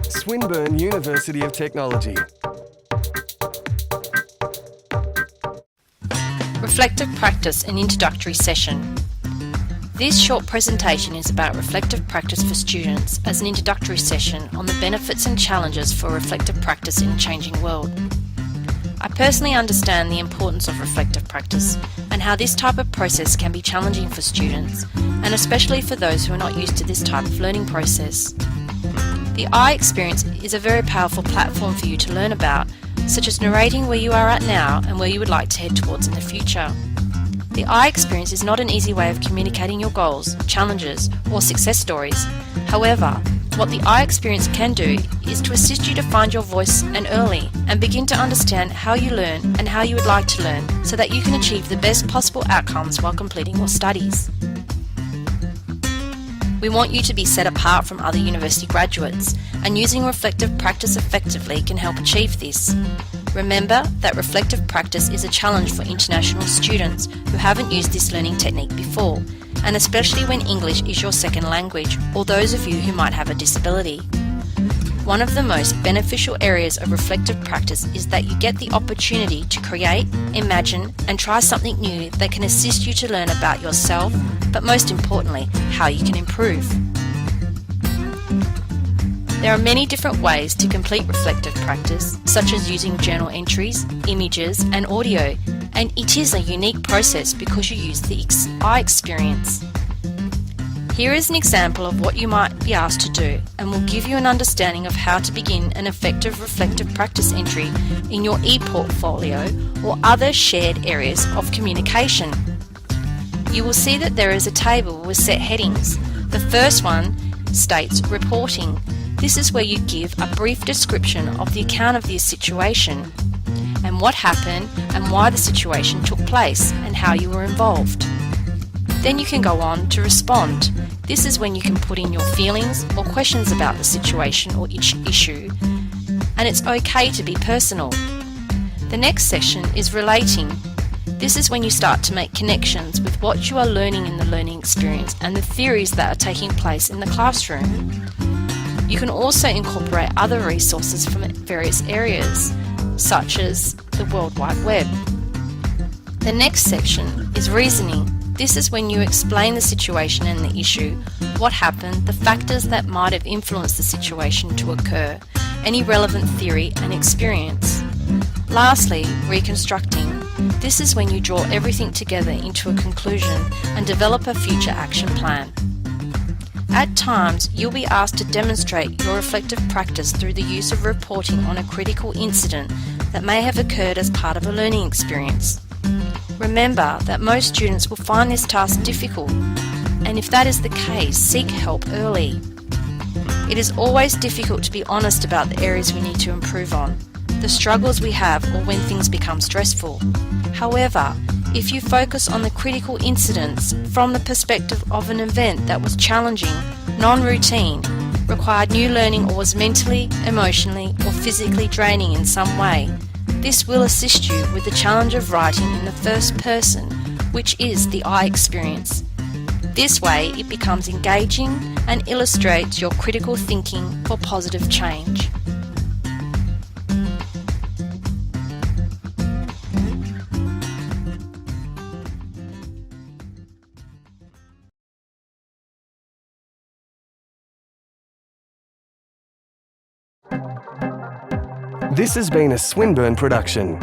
Swinburne University of Technology. Reflective practice and introductory session. This short presentation is about reflective practice for students as an introductory session on the benefits and challenges for reflective practice in a changing world. I personally understand the importance of reflective practice and how this type of process can be challenging for students, and especially for those who are not used to this type of learning process. The I experience is a very powerful platform for you to learn about, such as narrating where you are at now and where you would like to head towards in the future. The I experience is not an easy way of communicating your goals, challenges, or success stories. However, what the I experience can do is to assist you to find your voice early and begin to understand how you learn and how you would like to learn so that you can achieve the best possible outcomes while completing your studies. We want you to be set apart from other university graduates, and using reflective practice effectively can help achieve this. Remember that reflective practice is a challenge for international students who haven't used this learning technique before, and especially when English is your second language, or those of you who might have a disability. One of the most beneficial areas of reflective practice is that you get the opportunity to create, imagine, and try something new that can assist you to learn about yourself, but most importantly, how you can improve. There are many different ways to complete reflective practice, such as using journal entries, images, and audio, and it is a unique process because you use the I experience. Here is an example of what you might be asked to do, and will give you an understanding of how to begin an effective reflective practice entry in your e-portfolio or other shared areas of communication. You will see that there is a table with set headings. The first one states reporting. This is where you give a brief description of the account of the situation and what happened and why the situation took place and how you were involved. Then you can go on to respond. This is when you can put in your feelings or questions about the situation or issue, and it's okay to be personal. The next section is relating. This is when you start to make connections with what you are learning in the learning experience and the theories that are taking place in the classroom. You can also incorporate other resources from various areas, such as the World Wide Web. The next section is reasoning. This is when you explain the situation and the issue, what happened, the factors that might have influenced the situation to occur, any relevant theory and experience. Lastly, reconstructing. This is when you draw everything together into a conclusion and develop a future action plan. At times, you'll be asked to demonstrate your reflective practice through the use of reporting on a critical incident that may have occurred as part of a learning experience. Remember that most students will find this task difficult, and if that is the case, seek help early. It is always difficult to be honest about the areas we need to improve on, the struggles we have, or when things become stressful. However, if you focus on the critical incidents from the perspective of an event that was challenging, non-routine, required new learning, or was mentally, emotionally, or physically draining in some way, this will assist you with the challenge of writing in the first person, which is the I experience. This way, it becomes engaging and illustrates your critical thinking for positive change. This has been a Swinburne production.